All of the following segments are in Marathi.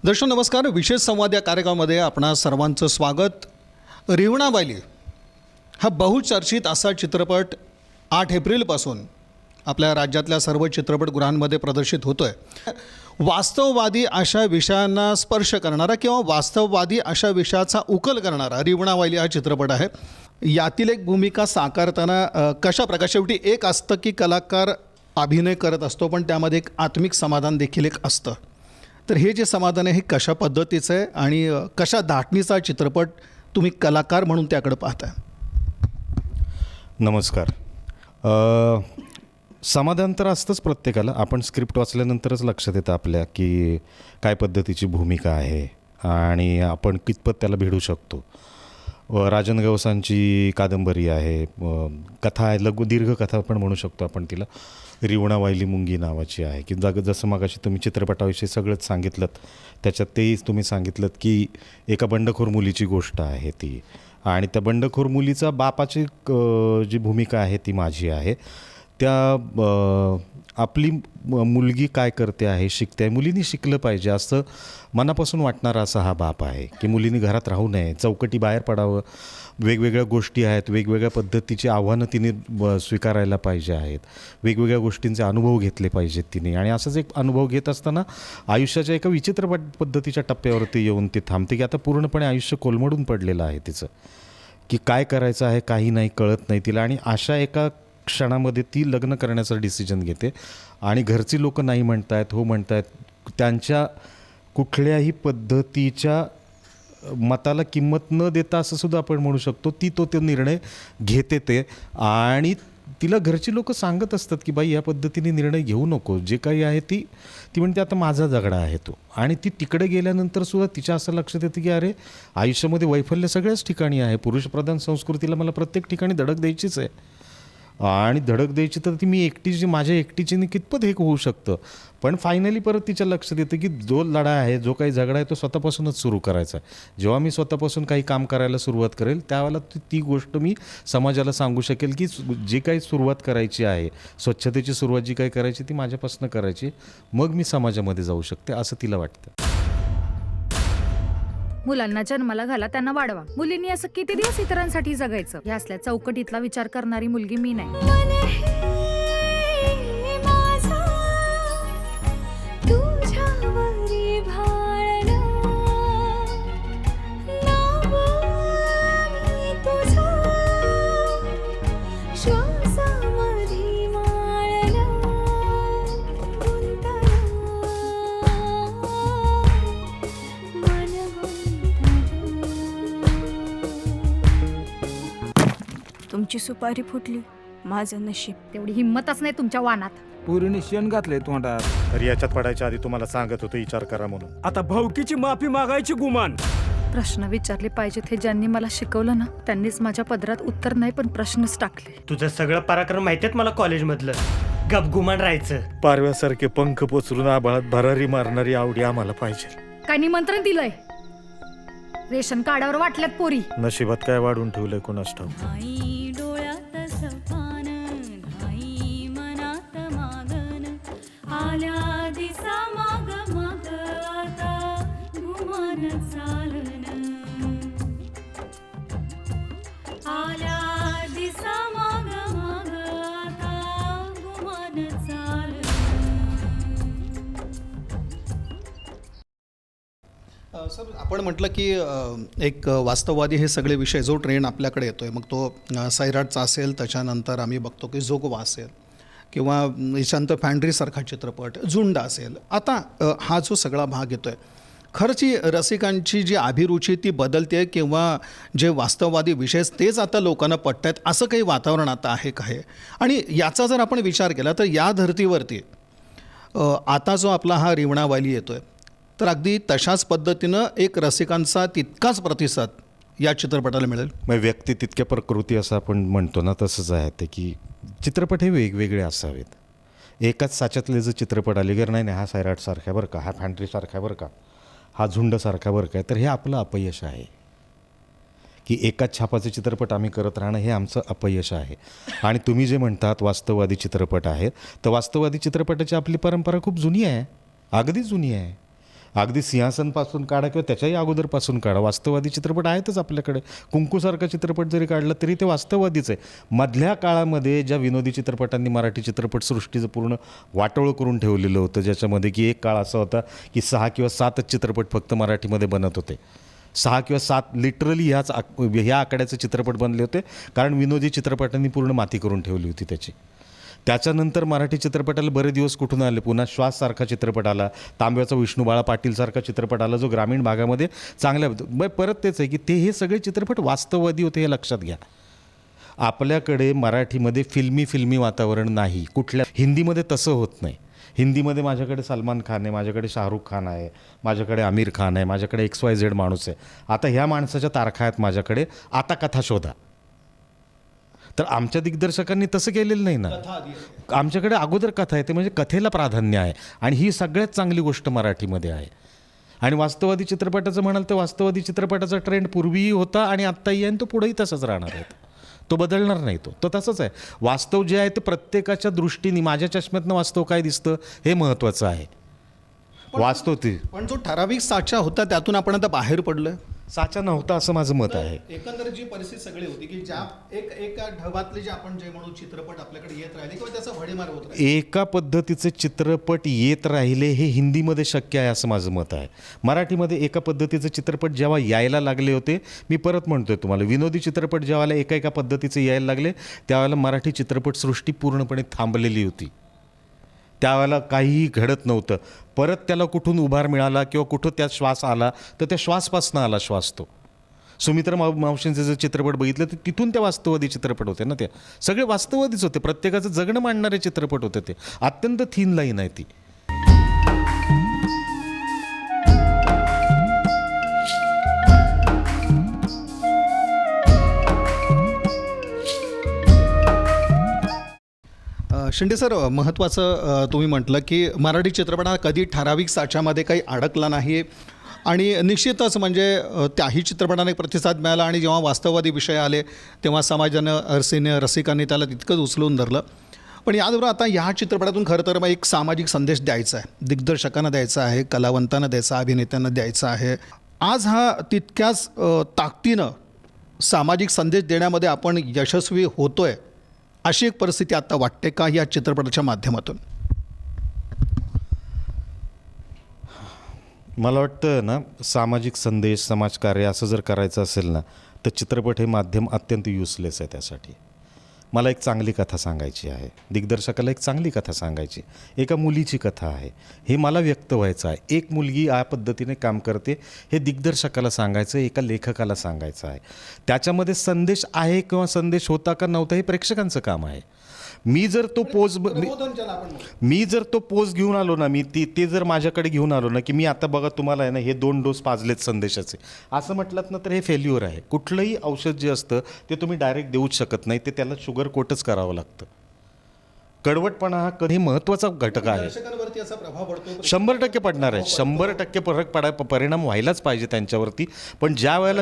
दर्शक नमस्कार. विशेष संवाद या कार्यक्रमामध्ये आपणा सर्वांचं स्वागत. रिवणावायली हा बहुचर्चित असा चित्रपट 8 एप्रिलपासून आपल्या राज्यातल्या सर्व चित्रपटगृहांमध्ये प्रदर्शित होतो आहे. वास्तववादी अशा विषयांना स्पर्श करणारा किंवा वास्तववादी अशा विषयाचा उकल करणारा रिवणावायली हा चित्रपट आहे. यातील एक भूमिका साकारताना कशा प्रकार शेवटी एक असतं की कलाकार अभिनय करत असतो, पण त्यामध्ये एक आत्मिक समाधान देखील एक असतं. तर हे जे समाधान आहे हे कशा पद्धतीचं आहे आणि कशा धाटणीचा चित्रपट तुम्ही कलाकार म्हणून त्याकडे पाहताय? नमस्कार. समाधान तर असतंच प्रत्येकाला. आपण स्क्रिप्ट वाचल्यानंतरच लक्षात येतं आपल्या की काय पद्धतीची भूमिका आहे आणि आपण कितपत त्याला भिडू शकतो. राजन गवसांची कादंबरी आहे, कथा आहे, दीर्घ कथा पण म्हणू शकतो आपण तिला. रिवणावायली मुंगी नावाची आहे की जसं मगाशी तुम्ही चित्रपटाविषयी सगळंच सांगितलं, त्याच्यात तेही तुम्ही सांगितलं की एका बंडखोर मुलीची गोष्ट आहे ती, आणि त्या बंडखोर मुलीचा बापाची जी भूमिका आहे ती माझी आहे. त्या आपली मुलगी काय करते आहे, शिकते आहे, मुलींनी शिकलं पाहिजे असं मनापासून वाटणारा असा हा बाप आहे की मुलींनी घरात राहू नये, चौकटी बाहेर पडावं, वेगवेगळ्या गोष्टी आहेत, वेगवेगळ्या पद्धतीची आव्हानं तिने स्वीकारायला पाहिजे आहेत, वेगवेगळ्या गोष्टींचे अनुभव घेतले पाहिजेत तिने. आणि असंच एक अनुभव घेत असताना आयुष्याच्या एका विचित्र पद्धतीच्या टप्प्यावरती येऊन ती थांबते की आता पूर्णपणे आयुष्य कोलमडून पडलेलं आहे तिचं, की काय करायचं आहे काही नाही कळत नाही तिला. आणि अशा एका क्षणामध्ये ती लग्न करण्याचा डिसिजन घेते आणि घरची लोक नाही म्हणतायत, हो म्हणतायत, त्यांच्या कुठल्याही पद्धतीच्या मताला किंमत न देता असं सुद्धा आपण म्हणू शकतो ती तो निर्णय घेते ते. आणि तिला घरची लोक सांगत असतात की बाई या पद्धतीने निर्णय घेऊ नको, जे काही आहे ती म्हणते आता माझा झगडा आहे तो. आणि ती तिकडे गेल्यानंतर सुद्धा तिच्या असं लक्षात येतं की अरे आयुष्यामध्ये वैफल्य सगळ्याच ठिकाणी आहे, पुरुषप्रधान संस्कृतीला मला प्रत्येक ठिकाणी धडक द्यायचीच आहे आणि धडक द्यायची तर ती मी एकटीची, माझ्या एकटीची कितपत हे होऊ शकतं. पण फायनली परत तिच्या लक्षात येतं की जो लढा आहे, जो काही झगडा आहे तो स्वतःपासूनच सुरू करायचा आहे. जेव्हा मी स्वतःपासून काही काम करायला सुरुवात करेल त्यावेळेला ती गोष्ट मी समाजाला सांगू शकेल की जी काही सुरुवात करायची आहे, स्वच्छतेची सुरुवात जी काही करायची ती माझ्यापासून करायची, मग मी समाजामध्ये जाऊ शकते असं तिला वाटतं. मुलांना जन्माला घाला, त्यांना वाढवा. मुलींनी असं किती दिवस इतरांसाठी जगायचं, या असल्या चौकटीतला विचार करणारी मुलगी मी नाही. तुमची सुपारी फुटली, माझं नशीब. तेवढी हिंमतच नाही तुमच्या वानात. पुरीने शेण घातले तोंडात. तर याच्यात पडायच्या आधी तुम्हाला सांगत होतो विचार करा म्हणून. आता भाऊकीची माफी मागायची गुमान. प्रश्न विचारले पाहिजेत हे ज्यांनी मला शिकवलं ना, त्यांनीच माझ्या पदरात उत्तर नाही पण प्रश्नच टाकले. तुझं सगळं पराक्रम माहितीयेत मला कॉलेजमधलं. गपगुमान राहायचं. पारव्यासारखे पंख पोचरून आभाळात भरारी मारणारी आवडी आम्हाला पाहिजे. काय निमंत्रण दिलंय? रेशन कार्डावर वाटल्यात पोरी. नशिबात काय वाढून ठेवलंय कोणास ठाऊक. सर, आपण म्हटलं की एक वास्तववादी हे सगळे विषय, जो ट्रेंड आपल्याकडे येतो आहे, मग तो सैराटचा असेल, त्याच्यानंतर आम्ही बघतो की जोगवा असेल किंवा याच्यानंतर फॅन्ड्रीसारखा चित्रपट, झुंड असेल. आता हा जो सगळा भाग येतो आहे, खरंची रसिकांची जी अभिरुची ती बदलते किंवा जे वास्तववादी विषय तेच आता लोकांना पटत आहेत असं काही वातावरण आता आहे का? हे आणि याचा जर आपण विचार केला तर या धर्तीवरती आता जो आपला हा रिवणावायली येतो आहे, तर अगदी तशाच पद्धतीनं एक रसिकांचा तितकाच प्रतिसाद या चित्रपटाला मिळेल. मग व्यक्ती तितक्या प्रकृती असं आपण म्हणतो ना, तसंच आहे ते की चित्रपट हे वेगवेगळे असावेत. एकाच साच्यातले जर चित्रपट आले की नाही हा सैराटसारखा बरं का, हा फॅन्ड्रीसारखा बरं का, हा झुंडसारखा बरं का, तर हे आपलं अपयश आहे. की एकाच छापाचे चित्रपट आम्ही करत राहणं हे आमचं अपयश आहे. आणि तुम्ही जे म्हणतात वास्तववादी चित्रपट आहेत, तर वास्तववादी चित्रपटाची आपली परंपरा खूप जुनी आहे, अगदी जुनी आहे. अगदी सिंहासनपासून काढा किंवा त्याच्याही अगोदरपासून काढा, वास्तववादी चित्रपट आहेतच आपल्याकडे. कुंकूसारखा चित्रपट जरी काढला तरी ते वास्तववादीच आहे. मधल्या काळामध्ये ज्या विनोदी चित्रपटांनी मराठी चित्रपटसृष्टीचं पूर्ण वाटोळं करून ठेवलेलं होतं, ज्याच्यामध्ये की एक काळ असा होता की 6 किंवा 7च चित्रपट फक्त मराठीमध्ये बनत होते. 6 किंवा 7 लिटरली ह्या आकड्याचे चित्रपट बनले होते, कारण विनोदी चित्रपटांनी पूर्ण माती करून ठेवली होती त्याची. त्याच्यानंतर मराठी चित्रपटाला बरे दिवस कुठून आले, पुन्हा श्वाससारखा चित्रपट आला, तांब्याचा विष्णुबाळा पाटीलसारखा चित्रपट आला, जो ग्रामीण भागामध्ये चांगल्या परत तेच आहे की ते हे सगळे चित्रपट वास्तववादी होते, हे लक्षात घ्या. आपल्याकडे मराठीमध्ये फिल्मी वातावरण नाही. कुठल्या हिंदीमध्ये तसं होत नाही. हिंदीमध्ये माझ्याकडे सलमान खान आहे, माझ्याकडे शाहरुख खान आहे, माझ्याकडे आमिर खान आहे, माझ्याकडे XYZ माणूस आहे. आता ह्या माणसाच्या तारखा आहेत माझ्याकडे, आता कथा शोधा. तर आमच्या दिग्दर्शकांनी तसं केलेलं नाही ना. आमच्याकडे अगोदर कथा येते, म्हणजे कथेला प्राधान्य आहे, आणि ही सगळ्यात चांगली गोष्ट मराठीमध्ये आहे. आणि वास्तववादी चित्रपटाचं म्हणाल तर वास्तववादी चित्रपटाचा ट्रेंड पूर्वीही होता आणि आत्ताही आहे, आणि तो पुढेही तसंच राहणार आहे. तो बदलणार नाही. तो तसंच आहे. वास्तव जे आहे ते प्रत्येकाच्या दृष्टीने, माझ्या चष्म्यातनं वास्तव काय दिसतं हे महत्त्वाचं आहे. वास्तव ते पण जो ठराविक साचा होता त्यातून आपण आता बाहेर पडलोय. साचा नव्हता असं माझं मत आहे. एकंदर जी परिस्थिती सगळी होती की ज्या एका ढबातले जे आपण जे म्हणू चित्रपट आपल्याकडे येत राहिले किंवा त्याचा भडीमार होत राहिले, एका पद्धतीचे चित्रपट येत राहिले हे हिंदीमध्ये शक्य आहे असं माझं मत आहे. मराठीमध्ये एका पद्धतीचे चित्रपट जेव्हा यायला लागले होते, मी परत म्हणतोय तुम्हाला, विनोदी चित्रपट जेव्हा एका पद्धतीचे यायला लागले त्यावेळेला मराठी चित्रपटसृष्टी पूर्णपणे थांबलेली होती. त्यावेळेला काहीही घडत नव्हतं. परत त्याला कुठून उभार मिळाला किंवा कुठं त्यात श्वास आला तर त्या श्वासपासनं आला श्वास. तो सुमित्रा मावशींचे जे चित्रपट बघितले तर तिथून त्या वास्तववादी चित्रपट होते ना. ते सगळे वास्तववादीच होते. प्रत्येकाचं जगणं मांडणारे चित्रपट होते. ते अत्यंत थीन लाईन आहे ती. शिंदे सर, महत्त्वाचं तुम्ही म्हटलं की मराठी चित्रपट हा कधी ठराविक साच्यामध्ये काही अडकला नाही, आणि निश्चितच म्हणजे त्याही चित्रपटाने प्रतिसाद मिळाला, आणि जेव्हा वास्तववादी विषय आले तेव्हा समाजानं रसिकांनी त्याला तितकंच उचलून धरलं. पण याचबरोबर आता ह्या चित्रपटातून खरं तर मग एक सामाजिक संदेश द्यायचा आहे, दिग्दर्शकांना द्यायचा आहे, कलावंतांना द्यायचा, अभिनेत्यांना द्यायचा आहे. आज हा तितक्याच ताकदीनं सामाजिक संदेश देण्यामध्ये आपण यशस्वी होतोय, अशी एक परिस्थिती आता वाटते का या चित्रपटाच्या माध्यमातून? मला वाटतं ना, सामाजिक संदेश, समाजकार्य असं जर करायचं असेल ना तर चित्रपट हे माध्यम अत्यंत युजलेस आहे. त्यासाठी मला एक चांगली कथा सांगायची आहे, दिग्दर्शकाला एक चांगली कथा सांगायची, एका मुलीची कथा आहे, हे मला व्यक्त व्हायचं आहे. एक मुलगी या पद्धतीने काम करते हे दिग्दर्शकाला सांगायचं, एका लेखकाला सांगायचं आहे. त्याच्यामध्ये संदेश आहे किंवा संदेश होता का नव्हता हे प्रेक्षकांचं काम आहे. मी जर तो पोज घेऊन आलो ना, ते जर माझ्याकडे घेऊन आलो ना की मी आता बघा तुम्हाला आहे ना हे 2 डोस पाजलेत संदेशाचे, असं म्हटलं ना तर हे फेल्युअर आहे. कुठलंही औषध जे असतं ते तुम्ही डायरेक्ट देऊच शकत नाही, ते त्याला शुगर कोटच करावं लागतं. कडवटपणा हा कधी महत्त्वाचा घटक आहे. 100% पडणार आहे. 100% परिणाम व्हायलाच पाहिजे त्यांच्यावरती. पण ज्या वेळेला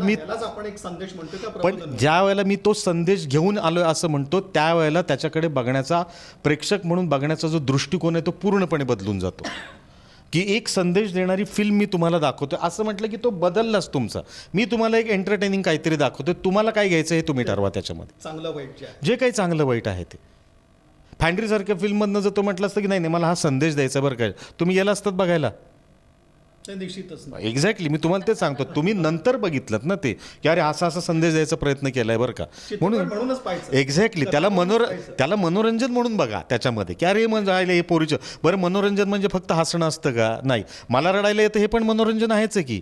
मी तो संदेश घेऊन आलो असं म्हणतो, त्यावेळेला त्याच्याकडे बघण्याचा, प्रेक्षक म्हणून बघण्याचा जो दृष्टिकोन आहे तो पूर्णपणे बदलून जातो. की एक संदेश देणारी फिल्म मी तुम्हाला दाखवतो असं म्हटलं की तो बदललाच तुमचा. मी तुम्हाला एक एंटरटेनिंग काहीतरी दाखवतो, तुम्हाला काय घ्यायचं हे तुम्ही ठरवा. त्याच्यामध्ये चांगलं वाईट जे काही चांगलं वाईट आहे ते. फॅन्ड्रीसारख्या फिल्ममधनं जर तो म्हटलं असतं की नाही मला हा संदेश द्यायचा बरं काय, तुम्ही गेला असतात बघायला? निश्चितच नाही. एक्झॅक्टली, मी तुम्हाला तेच सांगतो. तुम्ही नंतर बघितलं ना ते की अरे असा संदेश द्यायचा प्रयत्न केलाय बरं का, म्हणून एक्झॅक्टली त्याला मनोरंजन म्हणून बघा त्याच्यामध्ये की अरे म्हणजे राहिलं हे पोरीचं. बरं, मनोरंजन म्हणजे फक्त हसणं असतं का? नाही. मला रडायला येतं हे पण मनोरंजन आहेच आहे की,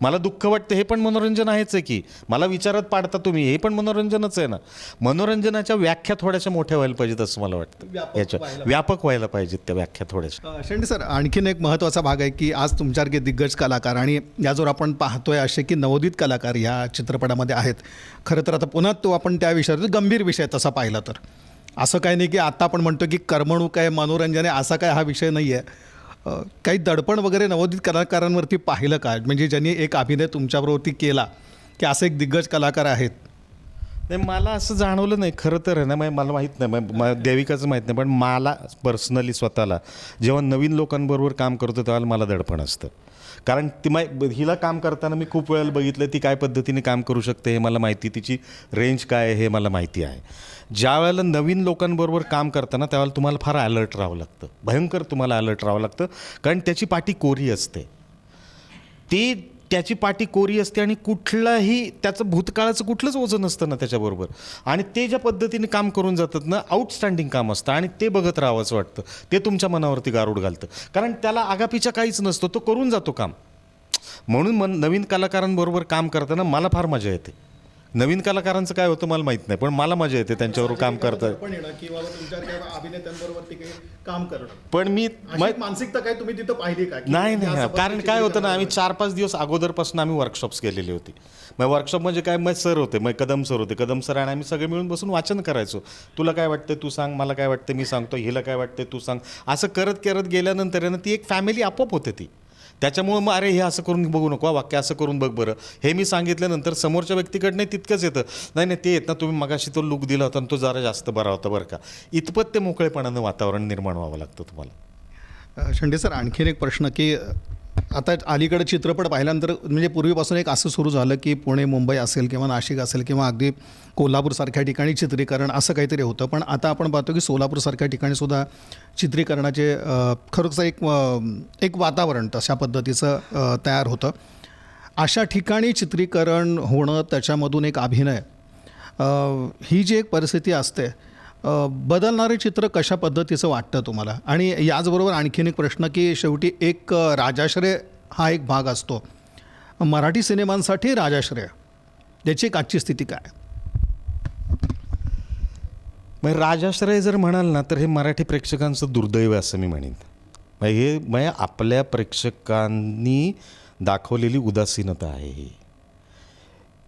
मला दुःख वाटतं हे पण मनोरंजन आहेच आहे की, मला विचारात पाडता तुम्ही हे पण मनोरंजनच आहे ना. मनोरंजनाच्या व्याख्या थोड्याशा मोठ्या व्हायला पाहिजेत असं मला वाटतं. याच्या व्यापक व्हायला पाहिजेत त्या व्याख्या थोड्याशा. शेंडे सर, आणखीन एक महत्त्वाचा भाग आहे की आज तुमच्यासारखे दिग्गज कलाकार आणि याजवळ आपण पाहतोय असे की नवोदित कलाकार ह्या चित्रपटामध्ये आहेत. खरं तर आता पुन्हा तो आपण त्या विषयावर गंभीर विषय तसा पाहिला तर असं काही नाही की आता आपण म्हणतो की करमणूक आहे, मनोरंजन आहे, असा काय हा विषय नाही आहे. काही दडपण वगैरे नवोदित कलाकारांवरती पाहिलं का, म्हणजे ज्यांनी एक अभिनय तुमच्याबरोबरती केला की असं एक दिग्गज कलाकार आहेत? नाही, मला असं जाणवलं नाही खरं तर आहे ना. मला माहीत नाही, देविकाचं माहीत नाही, पण मला पर्सनली स्वतःला जेव्हा नवीन लोकांबरोबर काम करतो तेव्हा मला दडपण असतं. कारण हिला काम करताना मी खूप वेळेला बघितलं ती काय पद्धतीने काम करू शकते हे मला माहिती, तिची रेंज काय आहे हे मला माहिती आहे. ज्या वेळेला नवीन लोकांबरोबर काम करताना त्यावेळेला तुम्हाला फार अलर्ट राहावं लागतं, भयंकर तुम्हाला अलर्ट राहावं लागतं, कारण त्याची पाठी कोरी असते. त्याची पाठी कोरी असते आणि कुठलाही त्याचं भूतकाळाचं कुठलंच वजन नसतं ना त्याच्याबरोबर. आणि ते ज्या पद्धतीने काम करून जातात ना, आउटस्टँडिंग काम असतं आणि ते बघत राहावंच वाटतं. ते तुमच्या मनावरती गारूड घालतं, कारण त्याला आगापीचा काहीच नसतो, तो करून जातो काम. म्हणून नवीन कलाकारांबरोबर काम करताना मला फार मजा येते. नवीन कलाकारांचं काय होतं मला माहीत नाही, पण मला मजा येते त्यांच्याबरोबर काम करता. पण येणं की बाबा तुमच्या त्या अभिनेत्यांबरोबर ते काम करणं, पण मी अशी मानसिकता काय तुम्ही तिथं पाहिली का? की नाही या नाही, कारण काय होतं ना, आम्ही 4-5 दिवस अगोदरपासून आम्ही वर्कशॉप्स केलेली होती. मग वर्कशॉप म्हणजे काय, मग सर होते, मग कदम सर आणि आम्ही सगळे मिळून बसून वाचन करायचो. तुला काय वाटतं तू सांग, मला काय वाटतं मी सांगतो, हिला काय वाटतं तू सांग. असं करत करत गेल्यानंतर आहे ना ती एक फॅमिली आपोआप होते ती. त्याच्यामुळं मग अरे हे असं करून बघू नको, वाक्य असं करून बघ बरं, हे मी सांगितल्यानंतर समोरच्या व्यक्तीकडनं तितकंच येतं, नाही ते येत ना तुम्ही मगाशी तो लुक दिला होता आणि तो जरा जास्त बरा होता बरं का. इतपत ते मोकळेपणानं वातावरण निर्माण व्हावं लागतं तुम्हाला. शेंडे सर, आणखीन एक प्रश्न की आता अलीकडे चित्रपट पाहिल्यानंतर म्हणजे पूर्वीपासून एक असं सुरू झालं की पुणे मुंबई असेल किंवा नाशिक असेल किंवा अगदी कोल्हापूरसारख्या ठिकाणी चित्रीकरण असं काहीतरी होतं. पण आता आपण पाहतो की सोलापूरसारख्या ठिकाणी सुद्धा चित्रीकरणाचे खरोखर एक वातावरण तशा पद्धतीचं तयार होतं. अशा ठिकाणी चित्रीकरण होणं, त्याच्यामधून एक अभिनय, ही जी एक परिस्थिती असते, बदलणारे चित्र कशा पद्धतीचं वाटतं तुम्हाला? आणि याचबरोबर आणखीन एक प्रश्न की शेवटी एक राजाश्रय हा एक भाग असतो, मराठी सिनेमांसाठी राजाश्रय याची एक आजची स्थिती काय? मग राजाश्रय जर म्हणाल ना तर हे मराठी प्रेक्षकांचं दुर्दैव आहे असं मी म्हणेन. मग आपल्या प्रेक्षकांनी दाखवलेली उदासीनता आहे ही,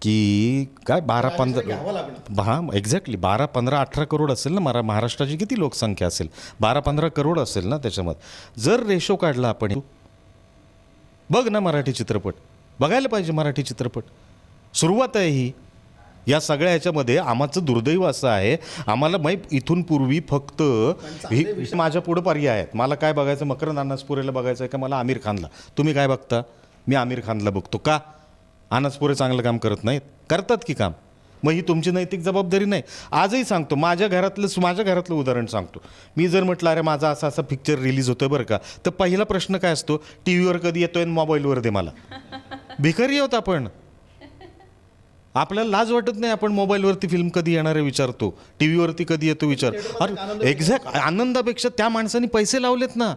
की काय 12-15 हां एक्झॅक्टली 12-15-18 करोड असेल ना, महाराष्ट्राची किती लोकसंख्या असेल, 12-15 करोड असेल ना. त्याच्यामध्ये जर रेशो काढला आपण, बघ ना मराठी चित्रपट, बघायला पाहिजे मराठी चित्रपट. सुरुवात आहे ही. या सगळ्या ह्याच्यामध्ये आमचं दुर्दैव असं आहे, आम्हाला इथून पूर्वी फक्त माझ्या पुढं पर्याय आहेत. मला काय बघायचं, मकरंद अनासपुरेला बघायचं आहे का मला आमिर खानला? तुम्ही काय बघता? मी आमिर खानला बघतो. का? अनासपुरे चांगलं काम करत नाहीत? करतात की काम. मग ही तुमची नैतिक जबाबदारी नाही. आजही सांगतो, माझ्या घरातलं उदाहरण सांगतो. मी जर म्हटलं अरे माझा असा पिक्चर रिलीज होतोय बरं का, तर पहिला प्रश्न काय असतो, टी व्हीवर कधी येतोय आणि मोबाईलवर दे मला. भिकारी आहोत आपण. आपल्याला लाज वाटत नाही, आपण मोबाईलवरती फिल्म कधी येणार आहे विचारतो, टी व्हीवरती कधी येतो विचार. अरे एक्झॅक्ट आनंदापेक्षा त्या माणसाने पैसे लावलेत ना,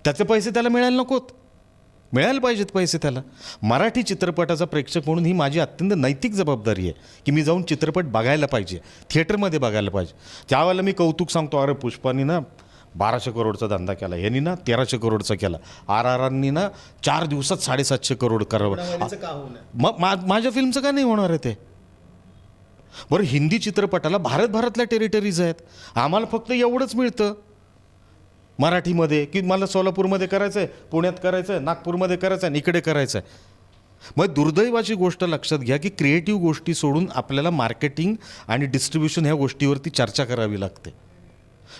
त्याचे पैसे त्याला मिळायला नकोत? मिळायला पाहिजेत पैसे त्याला. मराठी चित्रपटाचा प्रेक्षक म्हणून ही माझी अत्यंत नैतिक जबाबदारी आहे की मी जाऊन चित्रपट बघायला पाहिजे, थिएटरमध्ये बघायला पाहिजे. त्यावेळेला मी कौतुक सांगतो, अरे पुष्पानी ना 1200 करोडचा धंदा केला, यांनी ना 1300 करोडचा केला, RRRनी ना 4 दिवसात 750 करोड करावं. मग माझ्या फिल्मचं का नाही होणार आहे ते? बरं, हिंदी चित्रपटाला भारतभरातल्या टेरिटरीज आहेत, आम्हाला फक्त एवढंच मिळतं मराठीमध्ये की मला सोलापूरमध्ये करायचं आहे, पुण्यात करायचं आहे, नागपूरमध्ये करायचं आहे आणि इकडे करायचं आहे. मग दुर्दैवाची गोष्ट लक्षात घ्या की क्रिएटिव्ह गोष्टी सोडून आपल्याला मार्केटिंग आणि डिस्ट्रीब्युशन ह्या गोष्टीवरती चर्चा करावी लागते.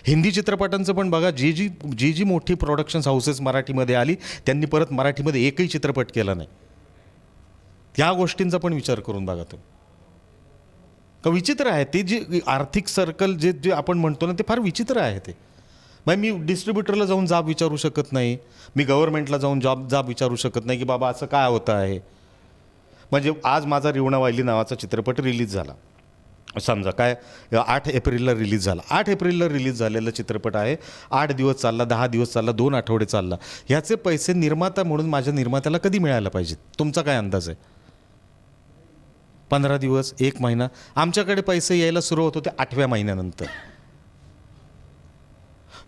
हिंदी चित्रपटांचं पण बघा, जी मोठी प्रोडक्शन्स हाऊसेस मराठीमध्ये आली त्यांनी परत मराठीमध्ये एकही चित्रपट केला नाही. त्या गोष्टींचा पण विचार करून बघा तुम्ही. का विचित्र आहे ते, जे आर्थिक सर्कल जे आपण म्हणतो ना, ते फार विचित्र आहे ते. मग मी डिस्ट्रीब्युटरला जाऊन जाब विचारू शकत नाही, मी गव्हर्नमेंटला जाऊन जाब विचारू शकत नाही की बाबा असं काय होतं आहे. म्हणजे आज माझा रिवणा वायली नावाचा चित्रपट रिलीज झाला, समजा काय 8 एप्रिलला रिलीज झाला. 8 एप्रिलला रिलीज झालेला चित्रपट आहे, 8 दिवस चालला, 10 दिवस चालला, 2 आठवडे चालला. ह्याचे पैसे निर्माता म्हणून माझ्या निर्मात्याला कधी मिळायला पाहिजेत? तुमचा काय अंदाज आहे? 15 दिवस, 1 महिना? आमच्याकडे पैसे यायला सुरू होत होते 8व्या महिन्यानंतर.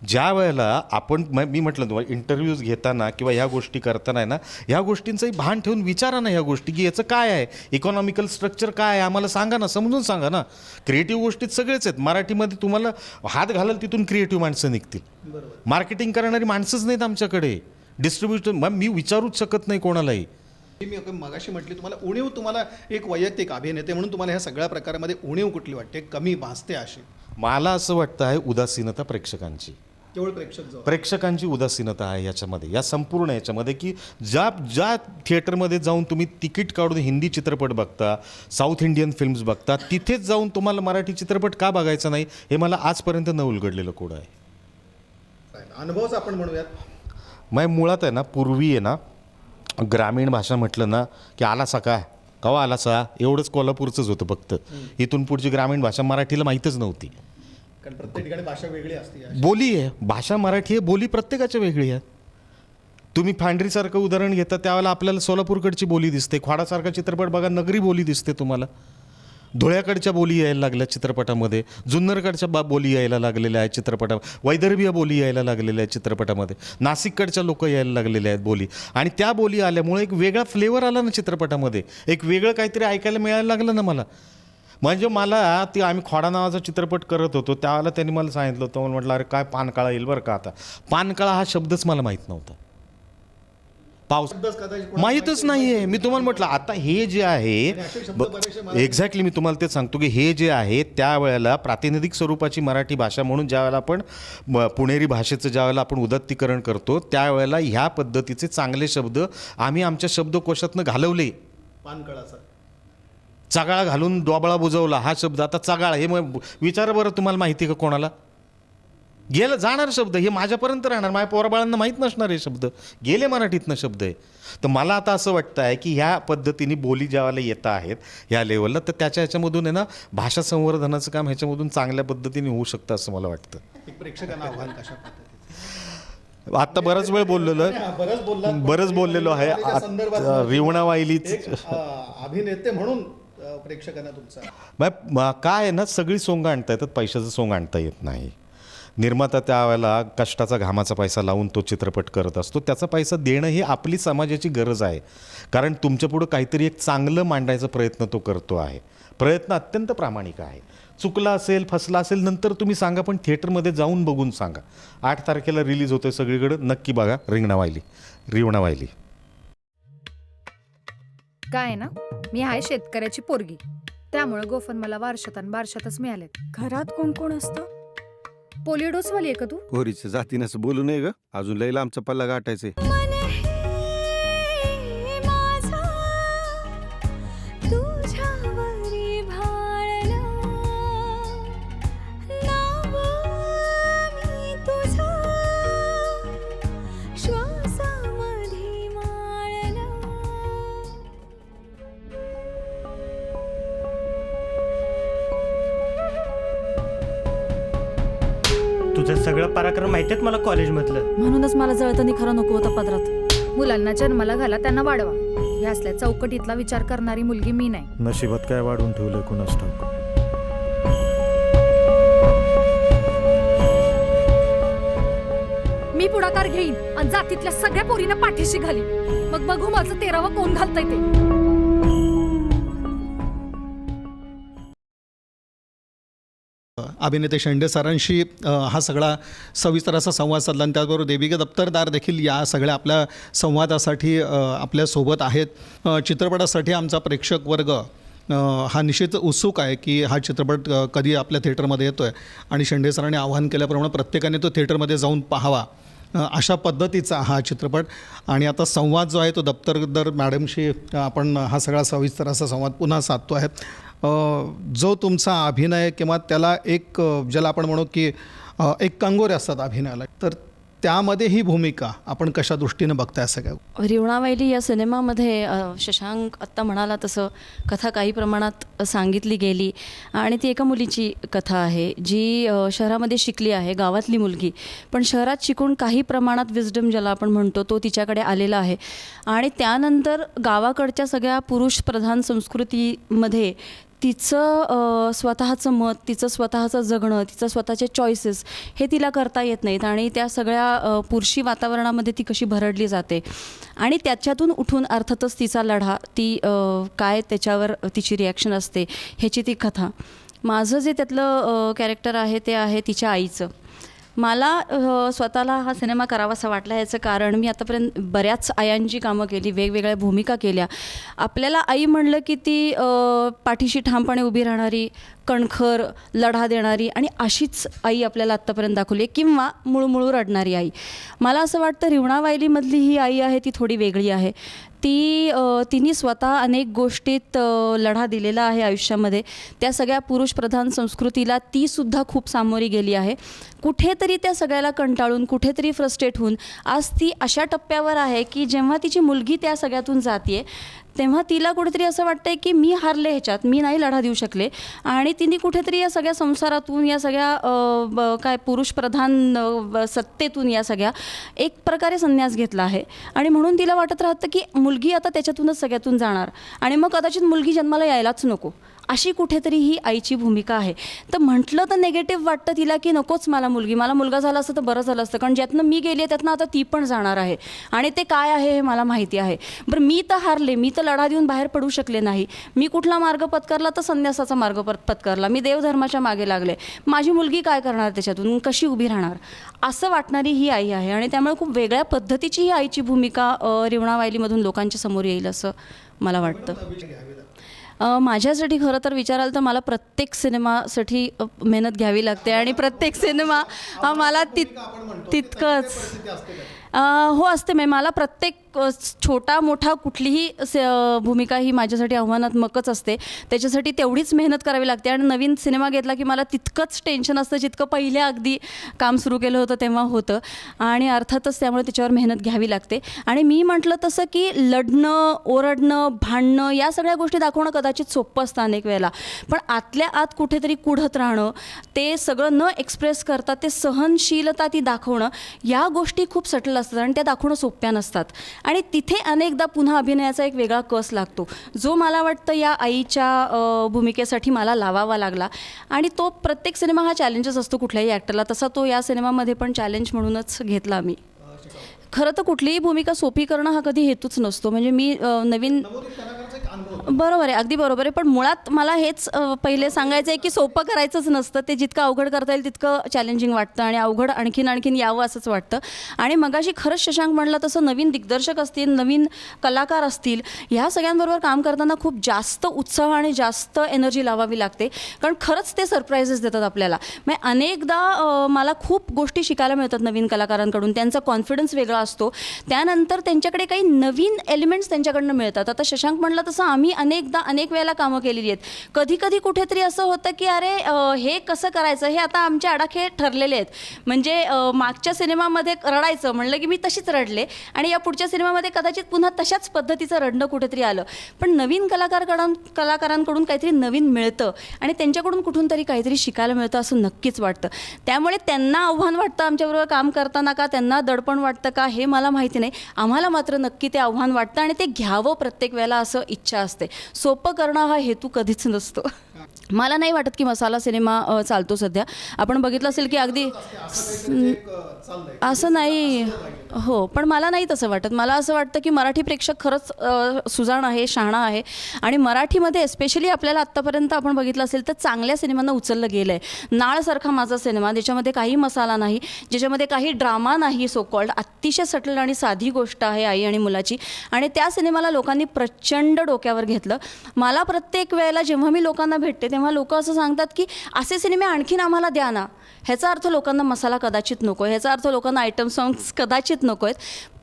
ज्या वेळेला आपण मी म्हटलं तुम्हाला इंटरव्ह्यूज घेताना किंवा ह्या गोष्टी करताना आहे ना, ह्या गोष्टींचंही भान ठेवून विचारा ना ह्या गोष्टी, की याचं काय आहे, इकॉनॉमिकल स्ट्रक्चर काय आहे, आम्हाला सांगा ना, समजून सांगा ना. क्रिएटिव्ह गोष्टीत सगळेच आहेत मराठीमध्ये. तुम्हाला हात घालाल तिथून क्रिएटिव्ह माणसं निघतील. मार्केटिंग करणारी माणसंच नाहीत आमच्याकडे. डिस्ट्रीब्युटर मी विचारूच शकत नाही कोणालाही. मी मगाशी म्हटली तुम्हाला उणीव, तुम्हाला एक वैयक्तिक अभिनेते म्हणून तुम्हाला ह्या सगळ्या प्रकारामध्ये उणीव कुठली वाटते, कमी भासते अशी? मला असं वाटतं आहे उदासीनता प्रेक्षकांची. केवळ प्रेक्षक जो प्रेक्षकांची उदासीनता आहे याच्यामध्ये, या संपूर्ण याच्यामध्ये, की ज्या थिएटरमध्ये जाऊन तुम्ही तिकीट काढून हिंदी चित्रपट बघता, साऊथ इंडियन फिल्म्स बघता, तिथेच जाऊन तुम्हाला मराठी चित्रपट का बघायचा नाही हे मला आजपर्यंत न उलगडलेलं कोड आहे. अनुभवच आपण म्हणूयात. मग मुळात आहे ना, पूर्वी आहे ना ग्रामीण भाषा म्हटलं ना की आलासा काय, कवा आलासा, एवढंच कोल्हापूरचंच होतं फक्त. इथून पुढची ग्रामीण भाषा मराठीला माहीतच नव्हती. कारण प्रत्येक ठिकाणी भाषा वेगळी असते. बोली आहे, भाषा मराठी आहे, बोली प्रत्येकाच्या वेगळी आहे. तुम्ही फांडरीसारखं उदाहरण घेता त्यावेळेला आपल्याला सोलापूरकडची बोली दिसते, ख्वाडासारखा चित्रपट बघा नगरी बोली दिसते तुम्हाला. धुळ्याकडच्या बोली यायला लागल्या चित्रपटामध्ये, जुन्नरकडच्या बोली यायला लागलेल्या आहेत चित्रपटामध्ये, वैदर्भीय बोली यायला लागलेल्या आहेत चित्रपटामध्ये, नाशिककडच्या लोक यायला लागलेले आहेत बोली. आणि त्या बोली आल्यामुळे एक वेगळा फ्लेवर आला ना चित्रपटामध्ये, एक वेगळं काहीतरी ऐकायला मिळायला लागलं ना मला. म्हणजे मला ती आम्ही खोडा नावाचा चित्रपट करत होतो त्यावेळेला त्यांनी मला सांगितलं होतं, मला म्हटलं अरे काय पानकाळा येईल बरं का आता. पानकाळा हा शब्दच मला माहीत नव्हता, पाऊस माहीतच नाही आहे. मी तुम्हाला म्हटलं आता हे जे आहे, एक्झॅक्टली मी तुम्हाला ते सांगतो की हे जे आहे त्यावेळेला प्रातिनिधिक स्वरूपाची मराठी भाषा म्हणून ज्यावेळेला आपण पुणेरी भाषेचं ज्यावेळेला आपण उदत्तीकरण करतो त्यावेळेला ह्या पद्धतीचे चांगले शब्द आम्ही आमच्या शब्दकोशातनं घालवले. पानकळाचा चगाळा घालून डोबाळा बुजवला हा शब्द, आता चगाळा हे मग विचारा बरं तुम्हाला माहिती आहे का कोणाला. गेलं जाणार शब्द हे माझ्यापर्यंत राहणार, माझ्या पोराबाळांना माहीत नसणार हे शब्द, गेले मराठीतनं शब्द आहे. तर मला आता असं वाटतं आहे की ह्या पद्धतीने बोली ज्यावेळेला येत आहेत ह्या लेवलला, तर ह्याच्यामधून आहे ना भाषा संवर्धनाचं काम ह्याच्यामधून चांगल्या पद्धतीने होऊ शकतं असं मला वाटतं. प्रेक्षकांना आव्हान कशा पद्धतीचं. आता बरंच वेळ बरंच बोललेलो आहे. रिवणा वाहिलीच अभिनेते म्हणून प्रेक्षकांना तुमचा काय आहे ना, सगळी सोंग आणता येतात, पैशाचं सोंग आणता येत नाही. निर्माता त्यावेळेला कष्टाचा घामाचा पैसा लावून तो चित्रपट करत असतो, त्याचा पैसा देणं ही आपली समाजाची गरज आहे. कारण तुमच्यापुढं काहीतरी एक चांगलं मांडायचा प्रयत्न तो करतो आहे, प्रयत्न अत्यंत प्रामाणिक आहे. चुकला असेल फसला असेल नंतर तुम्ही सांगा, पण थिएटरमध्ये जाऊन बघून सांगा. 8 तारखेला रिलीज होतोय सगळीकडं, नक्की बघा रिवणा वाहिली. काय ना, मी आहे शेतकऱ्याची पोरगी, त्यामुळे गोफन मला बारशातच मिळालेत. घरात कोण कोण असतं? पोलिओ डोसवाली आहे का तू? पोरीचं जातीनं असं बोलू नये ग, अजून लयला आमचा पल्ला गाठायचे. तुझं सगळं पराक्रम माहिती आहेत मला कॉलेजमधलं. म्हणूनच मला जळताना खरं नको होतं पदरात. मुलांना जन्माला घाला, त्यांना वाढवा, या असल्या चौकटीतला विचार करणारी मुलगी मी नाही. नशिबात काय वाढून ठेवलंय कुणास ठाऊक. मी पुढाकार घेईन आणि जातीतल्या सगळ्या पोरींना पाठीशी घाली, मग बघू माझं 13वं कोण घालतंय ते. अभिनेते शेंडे सरांशी हा सगळा सविस्तर असा संवाद साधला आणि त्याचबरोबर देविका दप्तरदार देखील या सगळ्या आपल्या संवादासाठी आपल्यासोबत आहेत. चित्रपटासाठी आमचा प्रेक्षक वर्ग हा निश्चित उत्सुक आहे की हा चित्रपट कधी आपल्या थिएटरमध्ये येतो आहे आणि शेंडे सरांनी आवाहन केल्याप्रमाणे प्रत्येकाने तो थिएटरमध्ये जाऊन पाहावा, अशा पद्धतीचा हा चित्रपट. आणि आता संवाद जो आहे तो दप्तरदार मॅडमशी आपण हा सगळा सविस्तर असा संवाद पुन्हा साधतो आहे. जो तुमचा अभिनय किंवा त्याला एक ज्याला आपण म्हणू की एक कंगोरे असतात अभिनयाला, तर त्यामध्ये ही भूमिका आपण कशा दृष्टीनं बघताय असं काय? रिवणा वाहिली या सिनेमामध्ये शशांक आत्ता म्हणाला तसं कथा काही प्रमाणात सांगितली गेली आणि ती एका मुलीची कथा आहे जी शहरामध्ये शिकली आहे, गावातली मुलगी, पण शहरात शिकून काही प्रमाणात विजडम ज्याला आपण म्हणतो तो तिच्याकडे आलेला आहे आणि त्यानंतर गावाकडच्या सगळ्या पुरुषप्रधान संस्कृतीमध्ये तिचं स्वतःचं मत, तिचं स्वतःचं जगणं, तिचं स्वतःचे चॉईसेस हे तिला करता येत नाहीत आणि त्या सगळ्या पुरुषी वातावरणामध्ये ती कशी भरडली जाते आणि त्याच्यातून उठून अर्थातच तिचा लढा, ती काय त्याच्यावर तिची रिॲक्शन असते ह्याची ती कथा. माझं जे त्यातलं कॅरेक्टर आहे ते आहे तिच्या आईचं. मला स्वतःला हा सिनेमा करावासा वाटला याचं कारण मी आतापर्यंत बऱ्याच आयांची कामं केली, वेगवेगळ्या भूमिका केल्या. आपल्याला आई म्हणलं की ती पाठीशी ठामपणे उभी राहणारी, कणखर, लढा देणारी आणि अशीच आई आपल्याला आत्तापर्यंत दाखवली आहे, किंवा मुळमुळू रडणारी आई. मला असं वाटतं रिवणा वायलीमधली ही आई आहे ती थोडी वेगळी आहे. तिने स्वतः अनेक गोष्टीत लढा दिलेला आहे आयुष्यामध्ये. त्या सगळ्या पुरुषप्रधान संस्कृतीला तीसुद्धा खूप सामोरी गेली आहे. कुठेतरी त्या सगळ्याला कंटाळून, कुठेतरी फ्रस्ट्रेट होऊन आज ती अशा टप्प्यावर आहे की जेव्हा तिची मुलगी त्या सगळ्यातून जाते तेव्हा तिला कुठेतरी असं वाटतंय की मी हारले ह्याच्यात, मी नाही लढा देऊ शकले. आणि तिने कुठेतरी या सगळ्या संसारातून, या सगळ्या काय पुरुषप्रधान सत्तेतून या सगळ्या एक प्रकारे संन्यास घेतला आहे. आणि म्हणून तिला वाटत राहतं की मुलगी आता त्याच्यातूनच सगळ्यातून जाणार आणि मग कदाचित मुलगी जन्माला यायलाच नको, अशी कुठेतरी ही आईची भूमिका आहे. तर म्हटलं तर नेगेटिव्ह वाटतं तिला की नकोच मला मुलगा झाला असतं तर बरं झालं असतं, कारण ज्यातनं मी गेली आहे त्यातनं आता ती पण जाणार आहे आणि ते काय आहे हे मला माहिती आहे. बरं, मी तर हारले, मी तर लढा देऊन बाहेर पडू शकले नाही. मी कुठला मार्ग पत्करला तर संन्यासाचा मार्ग पत्करला. मी देवधर्माच्या मागे लागले. माझी मुलगी काय करणार, त्याच्यातून कशी उभी राहणार, असं वाटणारी ही आई आहे. आणि त्यामुळे खूप वेगळ्या पद्धतीची ही आईची भूमिका रिवणा वायलीमधून लोकांच्या समोर येईल असं मला वाटतं. माझ्यासाठी खरं तर विचाराल तर मला प्रत्येक सिनेमासाठी मेहनत घ्यावी लागते आणि प्रत्येक सिनेमा मला तितकंच हो असते. मला प्रत्येक छोटा मोठा कुठलीही भूमिका ही माझ्यासाठी आव्हानात्मकच असते. त्याच्यासाठी तेवढीच मेहनत करावी लागते. आणि नवीन सिनेमा घेतला की मला तितकंच टेन्शन असतं जितकं पहिल्या अगदी काम सुरू केलं होतं तेव्हा होतं. आणि अर्थातच त्यामुळे त्याच्यावर मेहनत घ्यावी लागते. आणि मी म्हटलं तसं की लढणं, ओरडणं, भांडणं या सगळ्या गोष्टी दाखवणं कदाचित सोपं असतं अनेक वेळेला, पण आतल्या आत कुठेतरी कुढत राहणं, ते सगळं न एक्सप्रेस करता ते सहनशीलता ती दाखवणं, या गोष्टी खूप सटल असतात आणि त्या दाखवणं सोप्या नसतात. आणि तिथे अनेकदा पुन्हा अभिनयाचा एक वेगळा कस लागतो, जो मला वाटतं या आईच्या भूमिकेसाठी मला लावावा लागला. आणि तो प्रत्येक सिनेमा हा चॅलेंजच असतो कुठल्याही ॲक्टरला, तसा तो या सिनेमामध्ये पण चॅलेंज म्हणूनच घेतला मी. खरं तर कुठलीही भूमिका सोपी करणं हा कधी हेतूच नसतो. म्हणजे मी नवीन, बरोबर आहे, अगदी बरोबर आहे, पण मुळात मला हेच पहिले सांगायचं आहे की सोपं करायचंच नसतं. ते जितकं अवघड करता येईल तितकं चॅलेंजिंग वाटतं आणि अवघड आणखीन यावं असंच वाटतं. आणि मगाशी खरंच शशांक म्हणलं तसं नवीन दिग्दर्शक असतील, नवीन कलाकार असतील, ह्या सगळ्यांबरोबर काम करताना खूप जास्त उत्साह आणि जास्त एनर्जी लावावी लागते, कारण खरंच ते सरप्राईजेस देतात आपल्याला. म्हणजे अनेकदा मला खूप गोष्टी शिकायला मिळतात नवीन कलाकारांकडून. त्यांचा कॉन्फिडन्स वेगळा असतो, त्यानंतर त्यांच्याकडे काही नवीन एलिमेंट्स त्यांच्याकडनं मिळतात. आता शशांक म्हणलं तसं आम्ही अनेक वेळेला कामं केलेली आहेत. कधी कुठेतरी असं होतं की अरे हे कसं करायचं, हे आता आमचे आडाखे ठरलेले आहेत. म्हणजे मागच्या सिनेमामध्ये रडायचं म्हणलं की मी तशीच रडले आणि या पुढच्या सिनेमामध्ये कदाचित पुन्हा तशाच पद्धतीचं रडणं कुठेतरी आलं. पण नवीन कलाकारांकडून काहीतरी नवीन मिळतं आणि त्यांच्याकडून कुठून तरी काहीतरी शिकायला मिळतं असं नक्कीच वाटतं. त्यामुळे त्यांना आव्हान वाटतं आमच्याबरोबर काम करताना का, त्यांना दडपण वाटतं का, हे मला माहिती नाही. आम्हाला मात्र नक्की ते आव्हान वाटतं आणि ते घ्यावं प्रत्येक वेळेला असं इच्छा असते. सोपं करणं हा हेतू कधीच नसतो. मला नाही वाटत की मसाला सिनेमा चालतो सध्या. आपण बघितलं असेल की अगदी असं नाही, हो, पण मला नाही तसं वाटत. मला असं वाटतं की मराठी प्रेक्षक खरंच सुजाण आहे, शहाणा आहे आणि मराठीमध्ये एस्पेशली आपल्याला आत्तापर्यंत आपण बघितलं असेल तर चांगल्या सिनेमांना उचललं गेलं आहे. नाळसारखा माझा सिनेमा, ज्याच्यामध्ये काही मसाला नाही, ज्याच्यामध्ये काही ड्रामा नाही, सो कॉल्ड अतिशय सटल आणि साधी गोष्ट आहे आई आणि मुलाची, आणि त्या सिनेमाला लोकांनी प्रचंड डोक्यावर घेतलं. मला प्रत्येक वेळेला जेव्हा मी लोकांना भेटते तेव्हा लोक असं सांगतात की असे सिनेमे आणखीन आम्हाला द्या ना. ह्याचा अर्थ लोकांना मसाला कदाचित नको आहे, ह्याचा अर्थ लोकांना आयटम सॉंग्स कदाचित नको आहेत.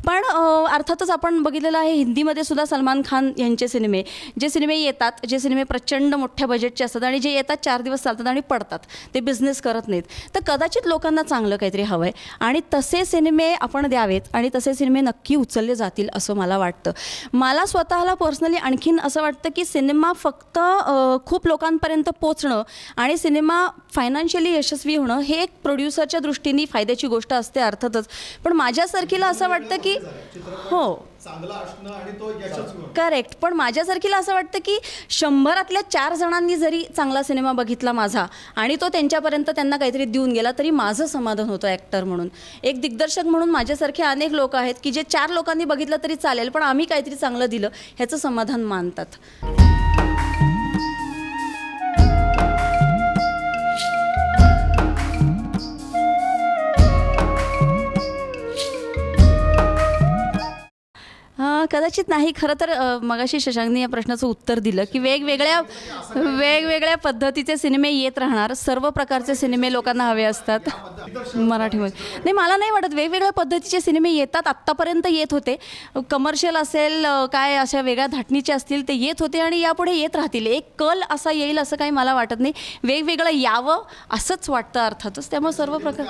पण अर्थातच आपण बघितलेलं आहे हिंदीमध्ये सुद्धा सलमान खान यांचे सिनेमे, जे सिनेमे येतात, जे सिनेमे प्रचंड मोठ्या बजेटचे असतात आणि जे येतात 4 दिवस चालतात आणि पडतात, ते बिझनेस करत नाहीत. तर कदाचित लोकांना चांगलं काहीतरी हवं आहे आणि तसे सिनेमे आपण द्यावेत आणि तसे सिनेमे नक्की उचलले जातील असं मला वाटतं. मला स्वतःला पर्सनली आणखीन असं वाटतं की सिनेमा फक्त खूप लोकांपर्यंत पोचणं आणि सिनेमा फायनान्शियली यशस्वी होणं हे एक प्रोड्युसरच्या दृष्टीने फायद्याची गोष्ट असते अर्थातच. पण माझ्यासारखीला असं वाटतं की हो, करेक्ट, पण माझ्यासारखीला असं वाटतं की 100 4 जणांनी जरी चांगला सिनेमा बघितला माझा आणि तो त्यांच्यापर्यंत त्यांना काहीतरी देऊन गेला तरी माझं समाधान होतं ॲक्टर म्हणून. एक दिग्दर्शक म्हणून माझ्यासारखे अनेक लोक आहेत की जे 4 लोकांनी बघितलं तरी चालेल पण आम्ही काहीतरी चांगलं दिलं ह्याचं समाधान मानतात. कदाचित नाही. खरं तर मगाशी शशांकने या प्रश्नाचं उत्तर दिलं की वेगवेगळ्या पद्धतीचे सिनेमे येत राहणार. सर्व प्रकारचे सिनेमे लोकांना हवे असतात मराठीमध्ये. नाही, मला नाही वाटत. वेगवेगळ्या पद्धतीचे सिनेमे येतात, आत्तापर्यंत येत होते. कमर्शियल असेल, काय अशा वेगळ्या धाटणीचे असतील, ते येत होते आणि यापुढे येत राहतील. एक कल असा येईल असं काही मला वाटत नाही. वेगवेगळं यावं असंच वाटतं अर्थातच. त्यामुळे सर्व प्रकार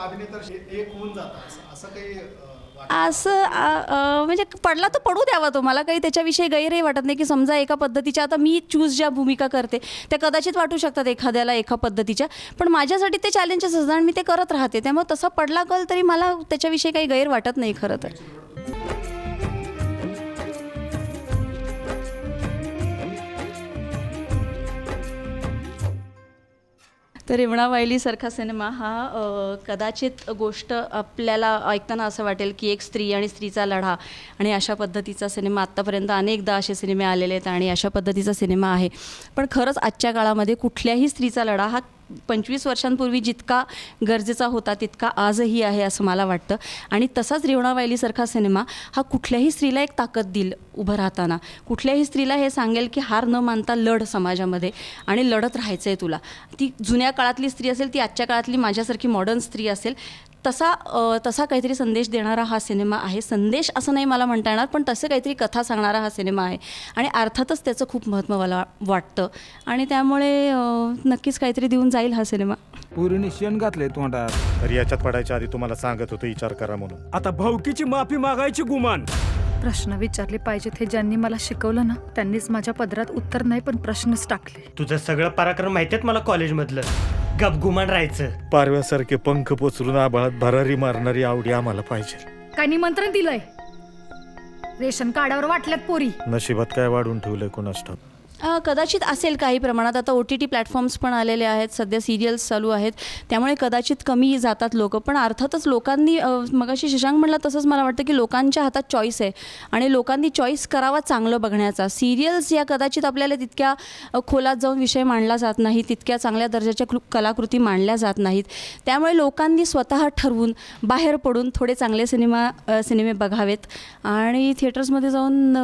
असं म्हणजे पडला तर पडू द्यावा तो. मला काही त्याच्याविषयी गैरही वाटत नाही की समजा एका पद्धतीच्या, आता मी चूज ज्या भूमिका करते त्या कदाचित वाटू शकतात एखाद्याला एका पद्धतीच्या, पण माझ्यासाठी ते चॅलेंजेस असतात आणि मी ते करत राहते. त्यामुळे तसा पडला कल तरी मला त्याच्याविषयी काही गैर वाटत नाही खरं तर. तर रिवणा वायलीसारखा सिनेमा हा कदाचित गोष्ट आपल्याला ऐकताना असं वाटेल की एक स्त्री आणि स्त्रीचा लढा आणि अशा पद्धतीचा सिनेमा. आत्तापर्यंत अनेकदा असे सिनेमे आलेले आहेत आणि अशा पद्धतीचा सिनेमा आहे. पण खरंच आजच्या काळामध्ये कुठल्याही स्त्रीचा लढा हा 25 वर्षांपूर्वी जितका गरजेचा होता तितका आजही आहे असं मला वाटतं. आणि तसाच रिवणा वायलीसारखा सिनेमा हा कुठल्याही स्त्रीला एक ताकद देईल उभं राहताना. कुठल्याही स्त्रीला हे सांगेल की हार न मानता लढ समाजामध्ये आणि लढत राहायचं आहे तुला. ती जुन्या काळातली स्त्री असेल, ती आजच्या काळातली माझ्यासारखी मॉडर्न स्त्री असेल, तसा काहीतरी संदेश देणारा हा सिनेमा आहे. संदेश असं नाही मला म्हणता येणार, पण तसं काहीतरी कथा सांगणारा हा सिनेमा आहे आणि अर्थातच त्याचं खूप महत्त्व मला वाटतं आणि त्यामुळे नक्कीच काहीतरी देऊन जाईल हा सिनेमा. पुरीने शेण घातले तोंडात. तर याच्यात पडायच्या आधी तुम्हाला सांगत होतो विचार करा म्हणून. आता भाऊकीची माफी मागायची गुमान. प्रश्न विचारले पाहिजेत हे ज्यांनी मला शिकवलं ना, त्यांनीच माझ्या पदरात उत्तर नाही पण प्रश्नच टाकले. तुझं सगळं पराक्रम माहितीयेत मला कॉलेजमधलं. गपगुमान राहायचं. पारव्यासारखे पंख पोचरून आभाळात भरारी मारणारी आवडी आम्हाला पाहिजे. काय निमंत्रण दिलंय? रेशन कार्डावर वाटल्यात पोरी. नशिबात काय वाढून ठेवलंय कोणास ठाऊक. कदाचित असेल काही प्रमाणात. आता OTT प्लॅटफॉर्म्स पण आलेले आहेत, सध्या सिरियल्स चालू आहेत, त्यामुळे कदाचित कमी जातात लोक. पण अर्थातच लोकांनी, मगाशी शशांक म्हणला तसंच मला वाटतं की लोकांच्या हातात चॉईस आहे आणि लोकांनी चॉईस करावा चांगलं बघण्याचा. सिरियल्स या कदाचित आपल्याला तितक्या खोलात जाऊन विषय मांडला जात नाही, तितक्या चांगल्या दर्जाच्या कलाकृती मांडल्या जात नाहीत. त्यामुळे लोकांनी स्वतः ठरवून बाहेर पडून थोडे चांगले सिनेमे बघावेत आणि थिएटर्समध्ये जाऊन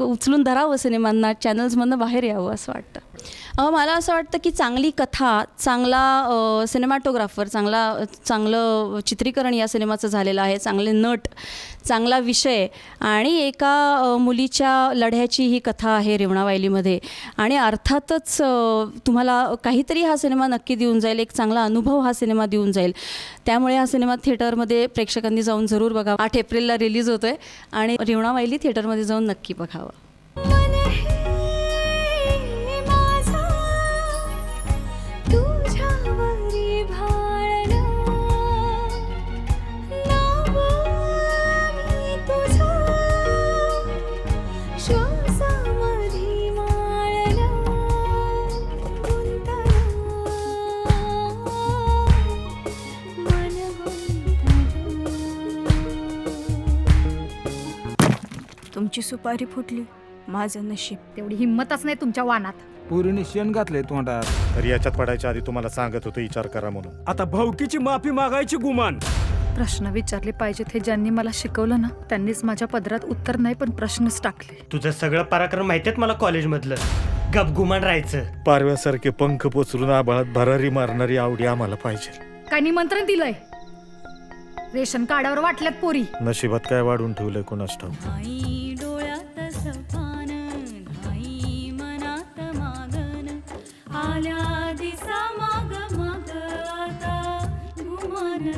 उचलून धरावं सिनेमांना, चॅनल्समधनं बाहेर यावं असं वाटतं. मला असं वाटतं की चांगली कथा, चांगला सिनेमॅटोग्राफर, चांगलं चित्रीकरण या सिनेमाचं झालेलं आहे, चांगले नट, चांगला विषय आणि एका मुलीच्या लढ्याची ही कथा आहे रिवणा वायलीमध्ये. आणि अर्थातच तुम्हाला काहीतरी हा सिनेमा नक्की देऊन जाईल, एक चांगला अनुभव हा सिनेमा देऊन जाईल. त्यामुळे हा सिनेमा थिएटरमध्ये प्रेक्षकांनी जाऊन जरूर बघावा. 8 एप्रिलला रिलीज होतोय आणि रिवणा वायली थिएटरमध्ये जाऊन नक्की बघावं. तुमची सुपारी फुटली, माझं नशीब. तेवढी हिंमतच नाही तुमच्या वानात. पुरीने शेण घातले तोंडात. तर याच्यात पडायच्या आधी तुम्हाला सांगत होतो विचार करा म्हणून. आता भाऊकीची माफी मागायची गुमान. प्रश्न विचारले पाहिजेत हे ज्यांनी मला शिकवलं ना, त्यांनीच माझ्या पदरात उत्तर नाही पण प्रश्नच टाकले. तुझं सगळं पराक्रम माहितीयेत मला कॉलेजमधलं. गपगुमान राहायचं. पारव्यासारखे पंख पोचरून आभाळात भरारी मारणारी आवडी आम्हाला पाहिजे. काय निमंत्रण दिलंय? रेशन कार्डावर वाटल्यात पोरी. नशिबात काय वाढून ठेवलंय कोणास ठाऊक. घाई डोळ्यात सपान, घाई मनात मागन, आल्या दिसा माग माग आता गुमान